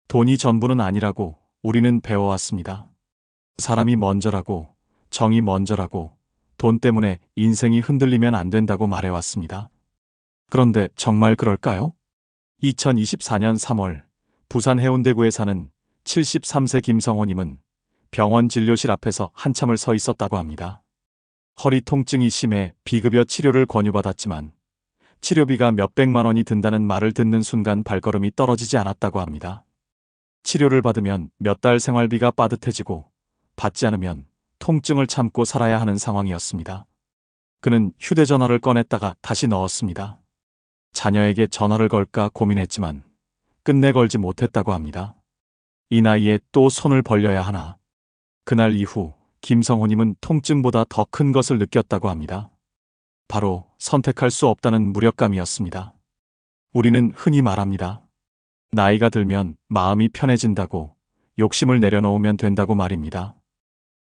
돈이 전부는 아니라고 우리는 배워왔습니다. 사람이 먼저라고, 정이 먼저라고, 돈 때문에 인생이 흔들리면 안 된다고 말해왔습니다. 그런데 정말 그럴까요? 2024년 3월 부산 해운대구에 사는 73세 김성호님은 병원 진료실 앞에서 한참을 서 있었다고 합니다. 허리 통증이 심해 비급여 치료를 권유받았지만 치료비가 몇백만 원이 든다는 말을 듣는 순간 발걸음이 떨어지지 않았다고 합니다. 치료를 받으면 몇 달 생활비가 빠듯해지고 받지 않으면 통증을 참고 살아야 하는 상황이었습니다. 그는 휴대전화를 꺼냈다가 다시 넣었습니다. 자녀에게 전화를 걸까 고민했지만 끝내 걸지 못했다고 합니다. 이 나이에 또 손을 벌려야 하나. 그날 이후 김성호님은 통증보다 더 큰 것을 느꼈다고 합니다. 바로 선택할 수 없다는 무력감이었습니다. 우리는 흔히 말합니다. 나이가 들면 마음이 편해진다고, 욕심을 내려놓으면 된다고 말입니다.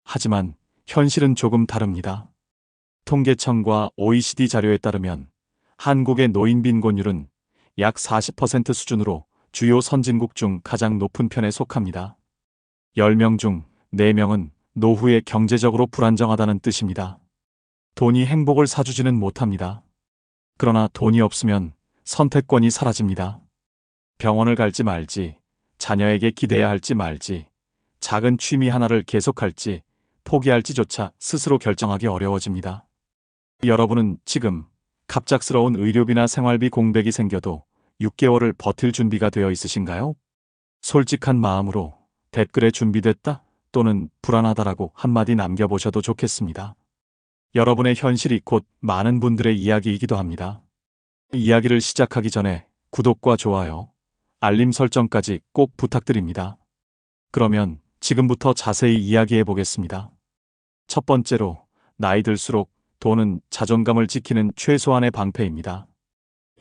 하지만 현실은 조금 다릅니다. 통계청과 OECD 자료에 따르면 한국의 노인 빈곤율은 약 40% 수준으로 주요 선진국 중 가장 높은 편에 속합니다. 10명 중 4명은 노후에 경제적으로 불안정하다는 뜻입니다. 돈이 행복을 사주지는 못합니다. 그러나 돈이 없으면 선택권이 사라집니다. 병원을 갈지 말지, 자녀에게 기대야 할지 말지, 작은 취미 하나를 계속할지 포기할지조차 스스로 결정하기 어려워집니다. 여러분은 지금 갑작스러운 의료비나 생활비 공백이 생겨도 6개월을 버틸 준비가 되어 있으신가요? 솔직한 마음으로 댓글에 준비됐다 또는 불안하다라고 한마디 남겨보셔도 좋겠습니다. 여러분의 현실이 곧 많은 분들의 이야기이기도 합니다. 이야기를 시작하기 전에 구독과 좋아요, 알림 설정까지 꼭 부탁드립니다. 그러면 지금부터 자세히 이야기해 보겠습니다. 첫 번째로, 나이 들수록 돈은 자존감을 지키는 최소한의 방패입니다.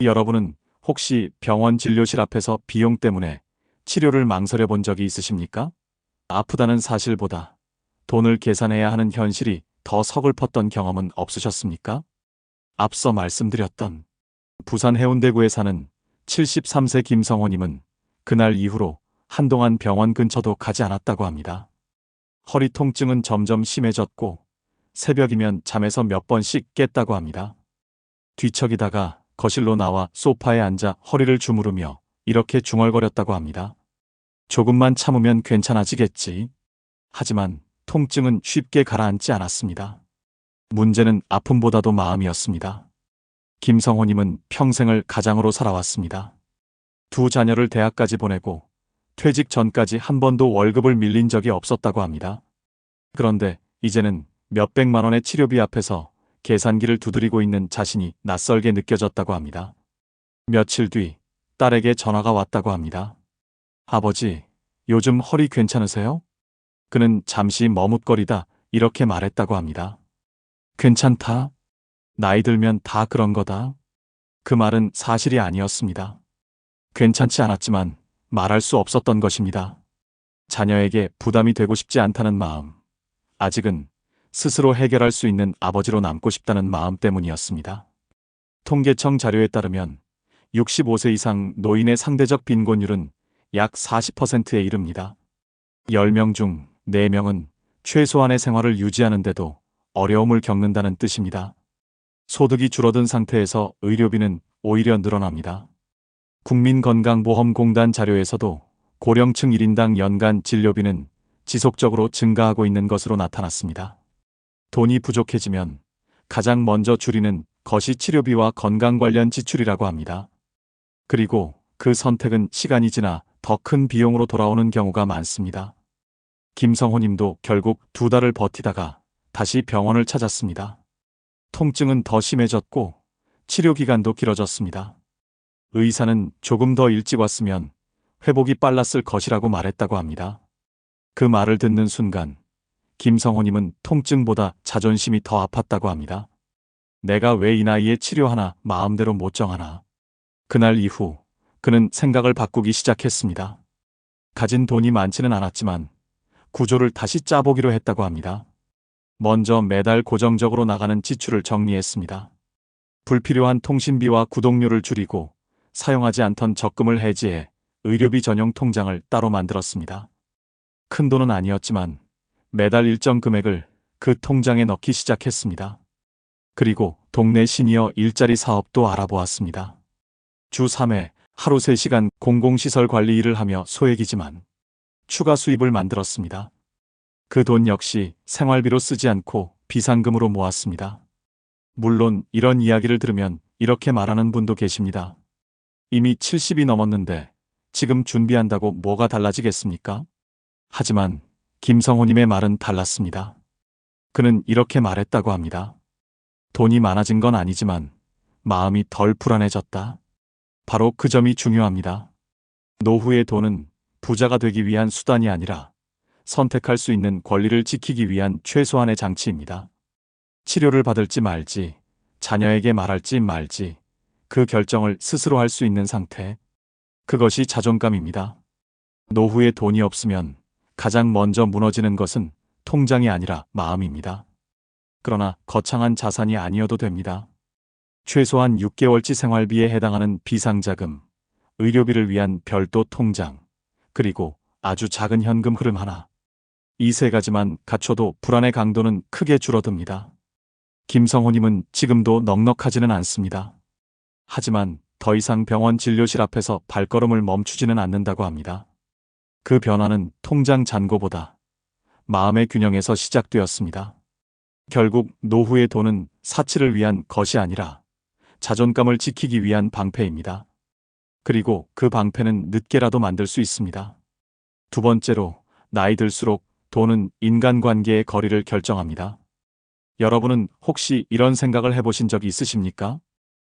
여러분은 혹시 병원 진료실 앞에서 비용 때문에 치료를 망설여 본 적이 있으십니까? 아프다는 사실보다 돈을 계산해야 하는 현실이 더 서글펐던 경험은 없으셨습니까? 앞서 말씀드렸던 부산 해운대구에 사는 73세 김성호님은 그날 이후로 한동안 병원 근처도 가지 않았다고 합니다. 허리 통증은 점점 심해졌고 새벽이면 잠에서 몇 번씩 깼다고 합니다. 뒤척이다가 거실로 나와 소파에 앉아 허리를 주무르며 이렇게 중얼거렸다고 합니다. 조금만 참으면 괜찮아지겠지. 하지만 통증은 쉽게 가라앉지 않았습니다. 문제는 아픔보다도 마음이었습니다. 김성호님은 평생을 가장으로 살아왔습니다. 2 자녀를 대학까지 보내고 퇴직 전까지 한 번도 월급을 밀린 적이 없었다고 합니다. 그런데 이제는 몇백만 원의 치료비 앞에서 계산기를 두드리고 있는 자신이 낯설게 느껴졌다고 합니다. 며칠 뒤 딸에게 전화가 왔다고 합니다. 아버지, 요즘 허리 괜찮으세요? 그는 잠시 머뭇거리다 이렇게 말했다고 합니다. 괜찮다. 나이 들면 다 그런 거다. 그 말은 사실이 아니었습니다. 괜찮지 않았지만 말할 수 없었던 것입니다. 자녀에게 부담이 되고 싶지 않다는 마음, 아직은 스스로 해결할 수 있는 아버지로 남고 싶다는 마음 때문이었습니다. 통계청 자료에 따르면 65세 이상 노인의 상대적 빈곤율은 약 40%에 이릅니다. 10명 중 4명은 최소한의 생활을 유지하는데도 어려움을 겪는다는 뜻입니다. 소득이 줄어든 상태에서 의료비는 오히려 늘어납니다. 국민건강보험공단 자료에서도 고령층 1인당 연간 진료비는 지속적으로 증가하고 있는 것으로 나타났습니다. 돈이 부족해지면 가장 먼저 줄이는 것이 치료비와 건강 관련 지출이라고 합니다. 그리고 그 선택은 시간이 지나 더 큰 비용으로 돌아오는 경우가 많습니다. 김성호님도 결국 2달을 버티다가 다시 병원을 찾았습니다. 통증은 더 심해졌고 치료 기간도 길어졌습니다. 의사는 조금 더 일찍 왔으면 회복이 빨랐을 것이라고 말했다고 합니다. 그 말을 듣는 순간 김성호님은 통증보다 자존심이 더 아팠다고 합니다. 내가 왜 이 나이에 치료하나 마음대로 못 정하나. 그날 이후 그는 생각을 바꾸기 시작했습니다. 가진 돈이 많지는 않았지만 구조를 다시 짜보기로 했다고 합니다. 먼저 매달 고정적으로 나가는 지출을 정리했습니다. 불필요한 통신비와 구독료를 줄이고 사용하지 않던 적금을 해지해 의료비 전용 통장을 따로 만들었습니다. 큰 돈은 아니었지만 매달 일정 금액을 그 통장에 넣기 시작했습니다. 그리고 동네 시니어 일자리 사업도 알아보았습니다. 주 3회 하루 3시간 공공시설 관리 일을 하며 소액이지만 추가 수입을 만들었습니다. 그 돈 역시 생활비로 쓰지 않고 비상금으로 모았습니다. 물론 이런 이야기를 들으면 이렇게 말하는 분도 계십니다. 이미 70이 넘었는데 지금 준비한다고 뭐가 달라지겠습니까? 하지만 김성호님의 말은 달랐습니다. 그는 이렇게 말했다고 합니다. 돈이 많아진 건 아니지만 마음이 덜 불안해졌다. 바로 그 점이 중요합니다. 노후의 돈은 부자가 되기 위한 수단이 아니라 선택할 수 있는 권리를 지키기 위한 최소한의 장치입니다. 치료를 받을지 말지, 자녀에게 말할지 말지, 그 결정을 스스로 할 수 있는 상태. 그것이 자존감입니다. 노후에 돈이 없으면 가장 먼저 무너지는 것은 통장이 아니라 마음입니다. 그러나 거창한 자산이 아니어도 됩니다. 최소한 6개월치 생활비에 해당하는 비상자금, 의료비를 위한 별도 통장, 그리고 아주 작은 현금 흐름 하나. 이 세 가지만 갖춰도 불안의 강도는 크게 줄어듭니다. 김성호님은 지금도 넉넉하지는 않습니다. 하지만 더 이상 병원 진료실 앞에서 발걸음을 멈추지는 않는다고 합니다. 그 변화는 통장 잔고보다 마음의 균형에서 시작되었습니다. 결국 노후의 돈은 사치를 위한 것이 아니라 자존감을 지키기 위한 방패입니다. 그리고 그 방패는 늦게라도 만들 수 있습니다. 두 번째로, 나이 들수록 돈은 인간관계의 거리를 결정합니다. 여러분은 혹시 이런 생각을 해보신 적이 있으십니까?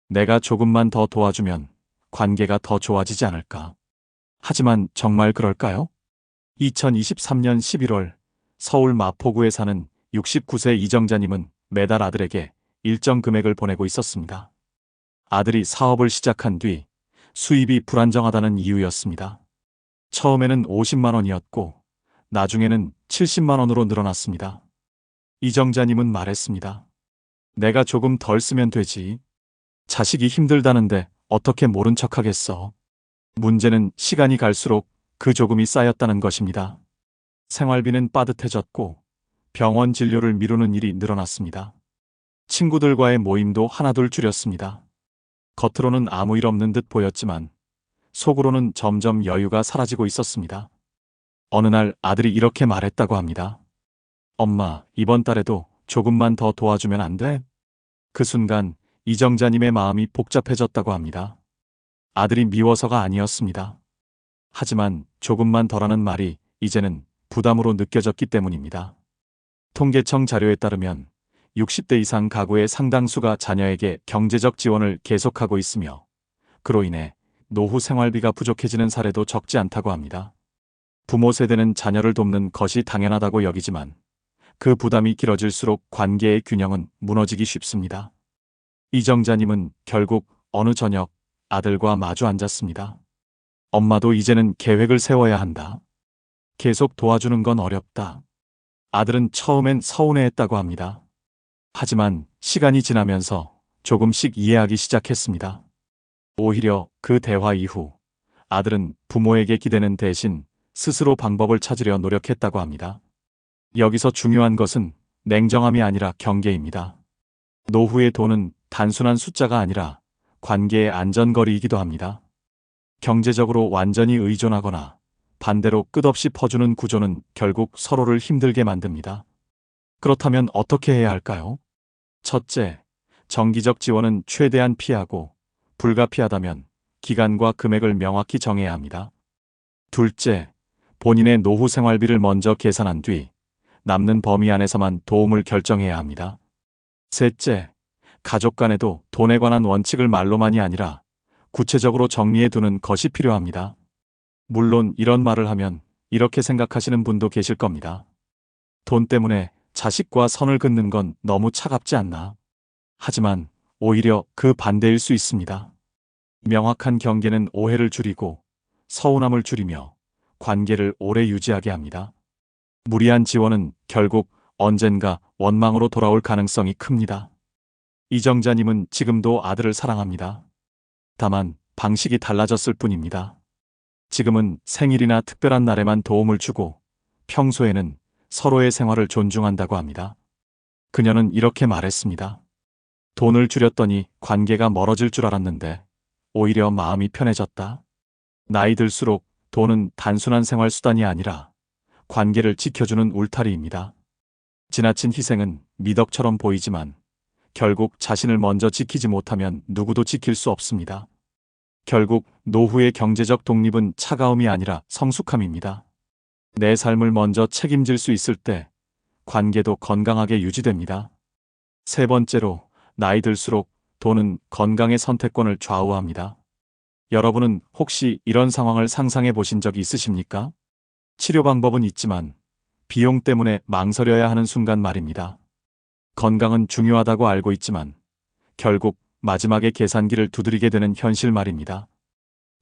내가 조금만 더 도와주면 관계가 더 좋아지지 않을까? 하지만 정말 그럴까요? 2023년 11월 서울 마포구에 사는 69세 이정자님은 매달 아들에게 일정 금액을 보내고 있었습니다. 아들이 사업을 시작한 뒤 수입이 불안정하다는 이유였습니다. 처음에는 50만 원이었고 나중에는 70만 원으로 늘어났습니다. 이정자님은 말했습니다. 내가 조금 덜 쓰면 되지. 자식이 힘들다는데 어떻게 모른 척하겠어. 문제는 시간이 갈수록 그 조금이 쌓였다는 것입니다. 생활비는 빠듯해졌고 병원 진료를 미루는 일이 늘어났습니다. 친구들과의 모임도 하나둘 줄였습니다. 겉으로는 아무 일 없는 듯 보였지만 속으로는 점점 여유가 사라지고 있었습니다. 어느 날 아들이 이렇게 말했다고 합니다. 엄마, 이번 달에도 조금만 더 도와주면 안 돼? 그 순간 이정자님의 마음이 복잡해졌다고 합니다. 아들이 미워서가 아니었습니다. 하지만 조금만 더라는 말이 이제는 부담으로 느껴졌기 때문입니다. 통계청 자료에 따르면 60대 이상 가구의 상당수가 자녀에게 경제적 지원을 계속하고 있으며 그로 인해 노후 생활비가 부족해지는 사례도 적지 않다고 합니다. 부모 세대는 자녀를 돕는 것이 당연하다고 여기지만 그 부담이 길어질수록 관계의 균형은 무너지기 쉽습니다. 이정자님은 결국 어느 저녁 아들과 마주 앉았습니다. 엄마도 이제는 계획을 세워야 한다. 계속 도와주는 건 어렵다. 아들은 처음엔 서운해했다고 합니다. 하지만 시간이 지나면서 조금씩 이해하기 시작했습니다. 오히려 그 대화 이후 아들은 부모에게 기대는 대신 스스로 방법을 찾으려 노력했다고 합니다. 여기서 중요한 것은 냉정함이 아니라 경계입니다. 노후의 돈은 단순한 숫자가 아니라 관계의 안전거리이기도 합니다. 경제적으로 완전히 의존하거나 반대로 끝없이 퍼주는 구조는 결국 서로를 힘들게 만듭니다. 그렇다면 어떻게 해야 할까요? 첫째, 정기적 지원은 최대한 피하고 불가피하다면 기간과 금액을 명확히 정해야 합니다. 둘째, 본인의 노후 생활비를 먼저 계산한 뒤 남는 범위 안에서만 도움을 결정해야 합니다. 셋째, 가족 간에도 돈에 관한 원칙을 말로만이 아니라 구체적으로 정리해 두는 것이 필요합니다. 물론 이런 말을 하면 이렇게 생각하시는 분도 계실 겁니다. 돈 때문에 자식과 선을 긋는 건 너무 차갑지 않나? 하지만 오히려 그 반대일 수 있습니다. 명확한 경계는 오해를 줄이고 서운함을 줄이며 관계를 오래 유지하게 합니다. 무리한 지원은 결국 언젠가 원망으로 돌아올 가능성이 큽니다. 이정자님은 지금도 아들을 사랑합니다. 다만 방식이 달라졌을 뿐입니다. 지금은 생일이나 특별한 날에만 도움을 주고 평소에는 서로의 생활을 존중한다고 합니다. 그녀는 이렇게 말했습니다. 돈을 줄였더니 관계가 멀어질 줄 알았는데 오히려 마음이 편해졌다. 나이 들수록 돈은 단순한 생활 수단이 아니라 관계를 지켜주는 울타리입니다. 지나친 희생은 미덕처럼 보이지만 결국 자신을 먼저 지키지 못하면 누구도 지킬 수 없습니다. 결국 노후의 경제적 독립은 차가움이 아니라 성숙함입니다. 내 삶을 먼저 책임질 수 있을 때 관계도 건강하게 유지됩니다. 세 번째로, 나이 들수록 돈은 건강의 선택권을 좌우합니다. 여러분은 혹시 이런 상황을 상상해 보신 적이 있으십니까? 치료 방법은 있지만 비용 때문에 망설여야 하는 순간 말입니다. 건강은 중요하다고 알고 있지만 결국 마지막에 계산기를 두드리게 되는 현실 말입니다.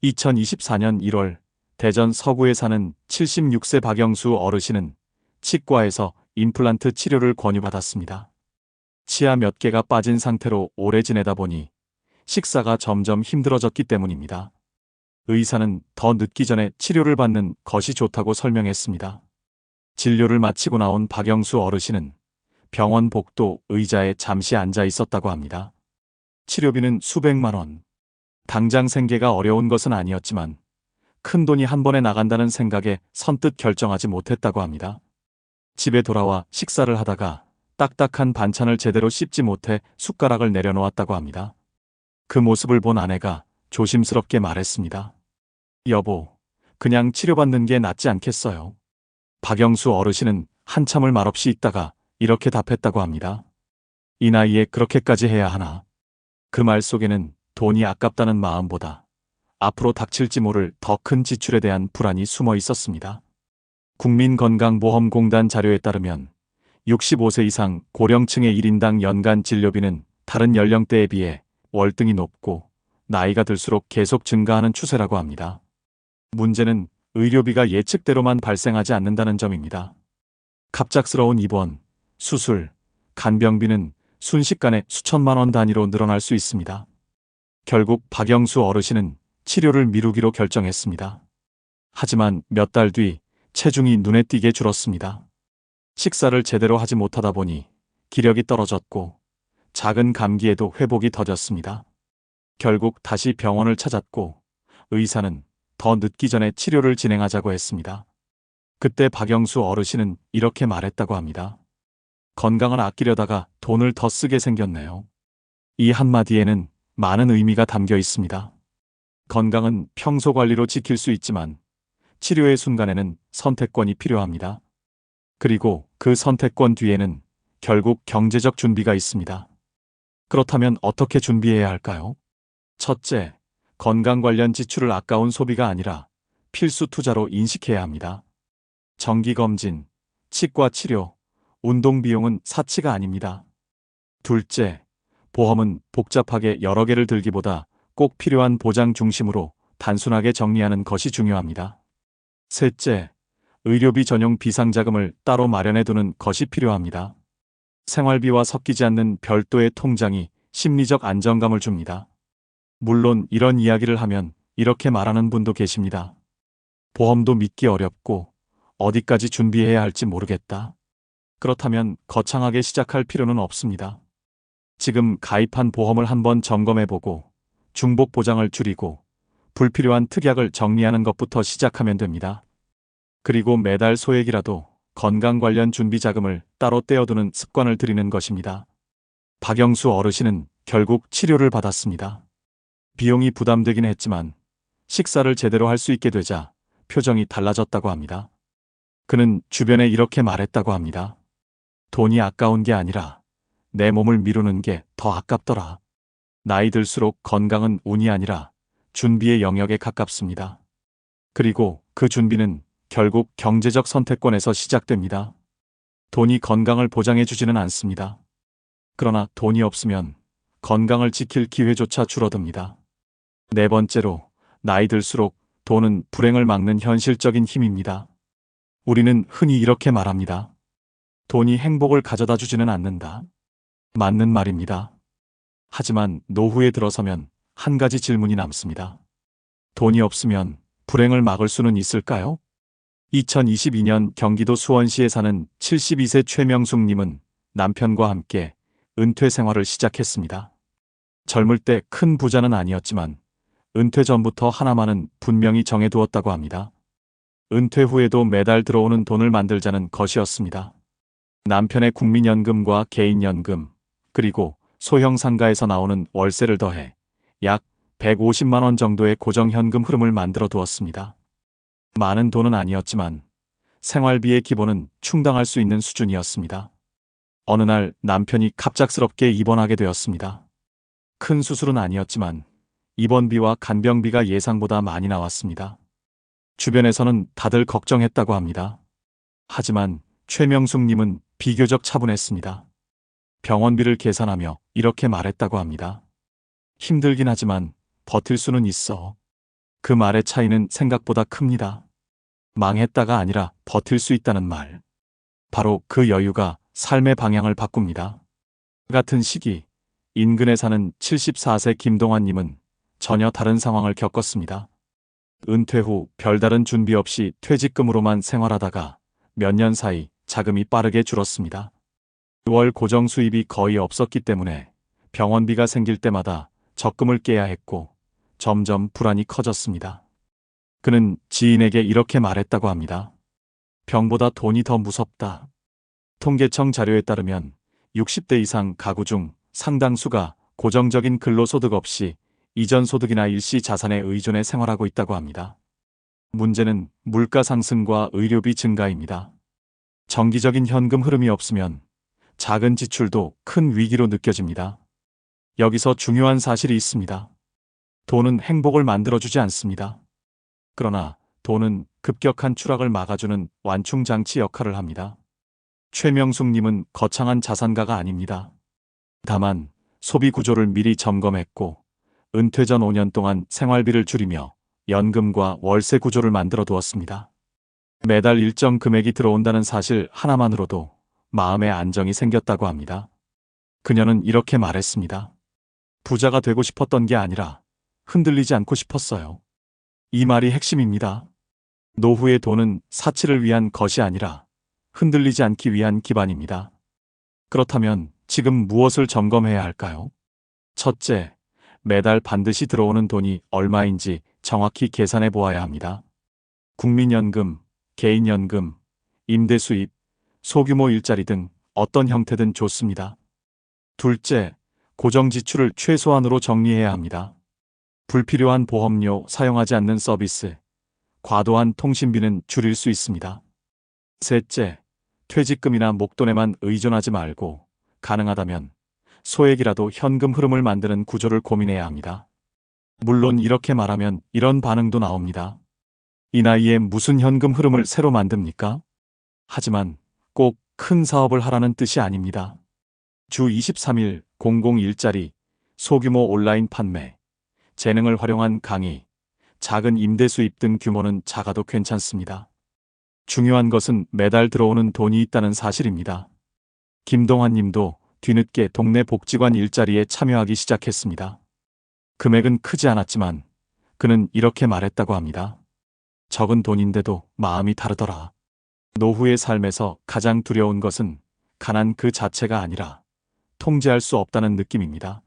2024년 1월 대전 서구에 사는 76세 박영수 어르신은 치과에서 임플란트 치료를 권유받았습니다. 치아 몇 개가 빠진 상태로 오래 지내다 보니 식사가 점점 힘들어졌기 때문입니다. 의사는 더 늦기 전에 치료를 받는 것이 좋다고 설명했습니다. 진료를 마치고 나온 박영수 어르신은 병원 복도 의자에 잠시 앉아 있었다고 합니다. 치료비는 수백만 원. 당장 생계가 어려운 것은 아니었지만 큰 돈이 한 번에 나간다는 생각에 선뜻 결정하지 못했다고 합니다. 집에 돌아와 식사를 하다가 딱딱한 반찬을 제대로 씹지 못해 숟가락을 내려놓았다고 합니다. 그 모습을 본 아내가 조심스럽게 말했습니다. 여보, 그냥 치료받는 게 낫지 않겠어요? 박영수 어르신은 한참을 말없이 있다가 이렇게 답했다고 합니다. 이 나이에 그렇게까지 해야 하나? 그 말 속에는 돈이 아깝다는 마음보다 앞으로 닥칠지 모를 더 큰 지출에 대한 불안이 숨어 있었습니다. 국민건강보험공단 자료에 따르면 65세 이상 고령층의 1인당 연간 진료비는 다른 연령대에 비해 월등히 높고 나이가 들수록 계속 증가하는 추세라고 합니다. 문제는 의료비가 예측대로만 발생하지 않는다는 점입니다. 갑작스러운 입원, 수술, 간병비는 순식간에 수천만 원 단위로 늘어날 수 있습니다. 결국 박영수 어르신은 치료를 미루기로 결정했습니다. 하지만 몇 달 뒤 체중이 눈에 띄게 줄었습니다. 식사를 제대로 하지 못하다 보니 기력이 떨어졌고 작은 감기에도 회복이 더뎠습니다. 결국 다시 병원을 찾았고 의사는 더 늦기 전에 치료를 진행하자고 했습니다. 그때 박영수 어르신은 이렇게 말했다고 합니다. 건강을 아끼려다가 돈을 더 쓰게 생겼네요. 이 한마디에는 많은 의미가 담겨 있습니다. 건강은 평소 관리로 지킬 수 있지만 치료의 순간에는 선택권이 필요합니다. 그리고 그 선택권 뒤에는 결국 경제적 준비가 있습니다. 그렇다면 어떻게 준비해야 할까요? 첫째, 건강 관련 지출을 아까운 소비가 아니라 필수 투자로 인식해야 합니다. 정기검진, 치과 치료, 운동 비용은 사치가 아닙니다. 둘째, 보험은 복잡하게 여러 개를 들기보다 꼭 필요한 보장 중심으로 단순하게 정리하는 것이 중요합니다. 셋째, 의료비 전용 비상자금을 따로 마련해두는 것이 필요합니다. 생활비와 섞이지 않는 별도의 통장이 심리적 안정감을 줍니다. 물론 이런 이야기를 하면 이렇게 말하는 분도 계십니다. 보험도 믿기 어렵고 어디까지 준비해야 할지 모르겠다. 그렇다면 거창하게 시작할 필요는 없습니다. 지금 가입한 보험을 한번 점검해보고 중복 보장을 줄이고 불필요한 특약을 정리하는 것부터 시작하면 됩니다. 그리고 매달 소액이라도 건강 관련 준비 자금을 따로 떼어두는 습관을 들이는 것입니다. 박영수 어르신은 결국 치료를 받았습니다. 비용이 부담되긴 했지만 식사를 제대로 할 수 있게 되자 표정이 달라졌다고 합니다. 그는 주변에 이렇게 말했다고 합니다. 돈이 아까운 게 아니라 내 몸을 미루는 게 더 아깝더라. 나이 들수록 건강은 운이 아니라 준비의 영역에 가깝습니다. 그리고 그 준비는 결국 경제적 선택권에서 시작됩니다. 돈이 건강을 보장해주지는 않습니다. 그러나 돈이 없으면 건강을 지킬 기회조차 줄어듭니다. 네 번째로, 나이 들수록 돈은 불행을 막는 현실적인 힘입니다. 우리는 흔히 이렇게 말합니다. 돈이 행복을 가져다 주지는 않는다. 맞는 말입니다. 하지만 노후에 들어서면 한 가지 질문이 남습니다. 돈이 없으면 불행을 막을 수는 있을까요? 2022년 경기도 수원시에 사는 72세 최명숙님은 남편과 함께 은퇴 생활을 시작했습니다. 젊을 때 큰 부자는 아니었지만 은퇴 전부터 하나만은 분명히 정해두었다고 합니다. 은퇴 후에도 매달 들어오는 돈을 만들자는 것이었습니다. 남편의 국민연금과 개인연금, 그리고 소형 상가에서 나오는 월세를 더해 약 150만 원 정도의 고정현금 흐름을 만들어 두었습니다. 많은 돈은 아니었지만 생활비의 기본은 충당할 수 있는 수준이었습니다. 어느 날 남편이 갑작스럽게 입원하게 되었습니다. 큰 수술은 아니었지만 입원비와 간병비가 예상보다 많이 나왔습니다. 주변에서는 다들 걱정했다고 합니다. 하지만 최명숙님은 비교적 차분했습니다. 병원비를 계산하며 이렇게 말했다고 합니다. 힘들긴 하지만 버틸 수는 있어. 그 말의 차이는 생각보다 큽니다. 망했다가 아니라 버틸 수 있다는 말. 바로 그 여유가 삶의 방향을 바꿉니다. 같은 시기, 인근에 사는 74세 김동환님은 전혀 다른 상황을 겪었습니다. 은퇴 후 별다른 준비 없이 퇴직금으로만 생활하다가 몇 년 사이 자금이 빠르게 줄었습니다. 월 고정 수입이 거의 없었기 때문에 병원비가 생길 때마다 적금을 깨야 했고 점점 불안이 커졌습니다. 그는 지인에게 이렇게 말했다고 합니다. 병보다 돈이 더 무섭다. 통계청 자료에 따르면 60대 이상 가구 중 상당수가 고정적인 근로소득 없이 이전 소득이나 일시 자산에 의존해 생활하고 있다고 합니다. 문제는 물가 상승과 의료비 증가입니다. 정기적인 현금 흐름이 없으면 작은 지출도 큰 위기로 느껴집니다. 여기서 중요한 사실이 있습니다. 돈은 행복을 만들어주지 않습니다. 그러나 돈은 급격한 추락을 막아주는 완충장치 역할을 합니다. 최명숙님은 거창한 자산가가 아닙니다. 다만 소비 구조를 미리 점검했고 은퇴 전 5년 동안 생활비를 줄이며 연금과 월세 구조를 만들어 두었습니다. 매달 일정 금액이 들어온다는 사실 하나만으로도 마음의 안정이 생겼다고 합니다. 그녀는 이렇게 말했습니다. 부자가 되고 싶었던 게 아니라 흔들리지 않고 싶었어요. 이 말이 핵심입니다. 노후의 돈은 사치를 위한 것이 아니라 흔들리지 않기 위한 기반입니다. 그렇다면 지금 무엇을 점검해야 할까요? 첫째, 매달 반드시 들어오는 돈이 얼마인지 정확히 계산해 보아야 합니다. 국민연금, 개인연금, 임대수입, 소규모 일자리 등 어떤 형태든 좋습니다. 둘째, 고정지출을 최소한으로 정리해야 합니다. 불필요한 보험료, 사용하지 않는 서비스, 과도한 통신비는 줄일 수 있습니다. 셋째, 퇴직금이나 목돈에만 의존하지 말고 가능하다면 소액이라도 현금 흐름을 만드는 구조를 고민해야 합니다. 물론 이렇게 말하면 이런 반응도 나옵니다. 이 나이에 무슨 현금 흐름을 새로 만듭니까? 하지만 꼭 큰 사업을 하라는 뜻이 아닙니다. 주 23일 공공 일자리, 소규모 온라인 판매, 재능을 활용한 강의, 작은 임대 수입 등 규모는 작아도 괜찮습니다. 중요한 것은 매달 들어오는 돈이 있다는 사실입니다. 김동환 님도 뒤늦게 동네 복지관 일자리에 참여하기 시작했습니다. 금액은 크지 않았지만 그는 이렇게 말했다고 합니다. 적은 돈인데도 마음이 다르더라. 노후의 삶에서 가장 두려운 것은 가난 그 자체가 아니라 통제할 수 없다는 느낌입니다.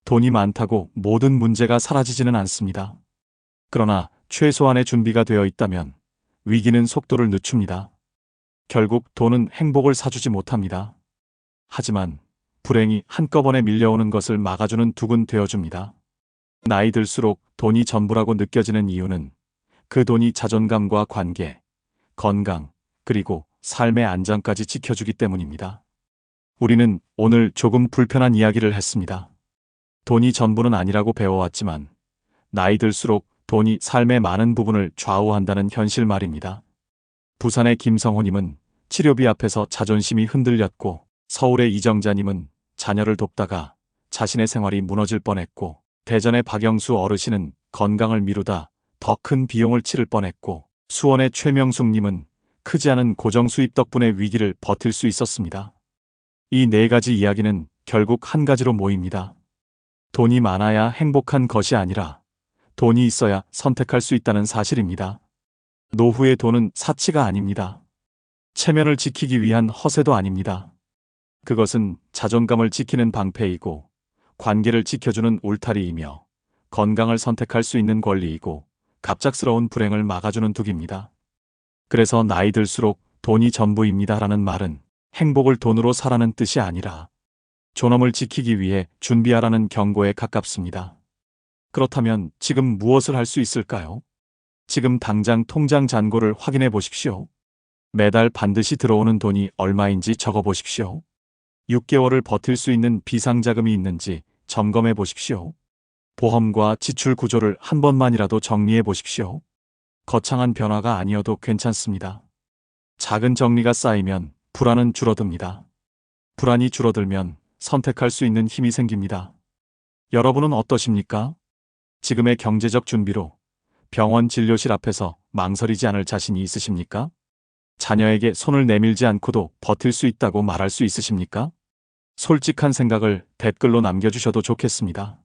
돈이 많다고 모든 문제가 사라지지는 않습니다. 그러나 최소한의 준비가 되어 있다면 위기는 속도를 늦춥니다. 결국 돈은 행복을 사주지 못합니다. 하지만 불행이 한꺼번에 밀려오는 것을 막아주는 둑은 되어줍니다. 나이 들수록 돈이 전부라고 느껴지는 이유는 그 돈이 자존감과 관계, 건강, 그리고 삶의 안정까지 지켜주기 때문입니다. 우리는 오늘 조금 불편한 이야기를 했습니다. 돈이 전부는 아니라고 배워왔지만 나이 들수록 돈이 삶의 많은 부분을 좌우한다는 현실 말입니다. 부산의 김성호님은 치료비 앞에서 자존심이 흔들렸고 서울의 이정자님은 자녀를 돕다가 자신의 생활이 무너질 뻔했고 대전의 박영수 어르신은 건강을 미루다 더 큰 비용을 치를 뻔했고 수원의 최명숙님은 크지 않은 고정 수입 덕분에 위기를 버틸 수 있었습니다. 이 네 가지 이야기는 결국 한 가지로 모입니다. 돈이 많아야 행복한 것이 아니라 돈이 있어야 선택할 수 있다는 사실입니다. 노후의 돈은 사치가 아닙니다. 체면을 지키기 위한 허세도 아닙니다. 그것은 자존감을 지키는 방패이고 관계를 지켜주는 울타리이며 건강을 선택할 수 있는 권리이고 갑작스러운 불행을 막아주는 둑입니다. 그래서 나이 들수록 돈이 전부입니다라는 말은 행복을 돈으로 사라는 뜻이 아니라 존엄을 지키기 위해 준비하라는 경고에 가깝습니다. 그렇다면 지금 무엇을 할 수 있을까요? 지금 당장 통장 잔고를 확인해 보십시오. 매달 반드시 들어오는 돈이 얼마인지 적어 보십시오. 6개월을 버틸 수 있는 비상자금이 있는지 점검해 보십시오. 보험과 지출 구조를 한 번만이라도 정리해 보십시오. 거창한 변화가 아니어도 괜찮습니다. 작은 정리가 쌓이면 불안은 줄어듭니다. 불안이 줄어들면 선택할 수 있는 힘이 생깁니다. 여러분은 어떠십니까? 지금의 경제적 준비로 병원 진료실 앞에서 망설이지 않을 자신이 있으십니까? 자녀에게 손을 내밀지 않고도 버틸 수 있다고 말할 수 있으십니까? 솔직한 생각을 댓글로 남겨주셔도 좋겠습니다.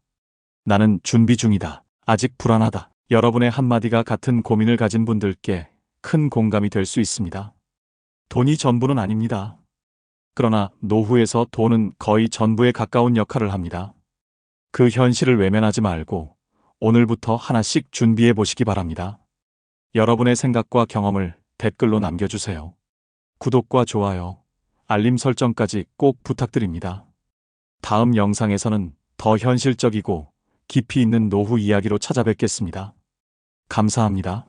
나는 준비 중이다. 아직 불안하다. 여러분의 한마디가 같은 고민을 가진 분들께 큰 공감이 될 수 있습니다. 돈이 전부는 아닙니다. 그러나 노후에서 돈은 거의 전부에 가까운 역할을 합니다. 그 현실을 외면하지 말고 오늘부터 하나씩 준비해 보시기 바랍니다. 여러분의 생각과 경험을 댓글로 남겨주세요. 구독과 좋아요, 알림 설정까지 꼭 부탁드립니다. 다음 영상에서는 더 현실적이고 깊이 있는 노후 이야기로 찾아뵙겠습니다. 감사합니다.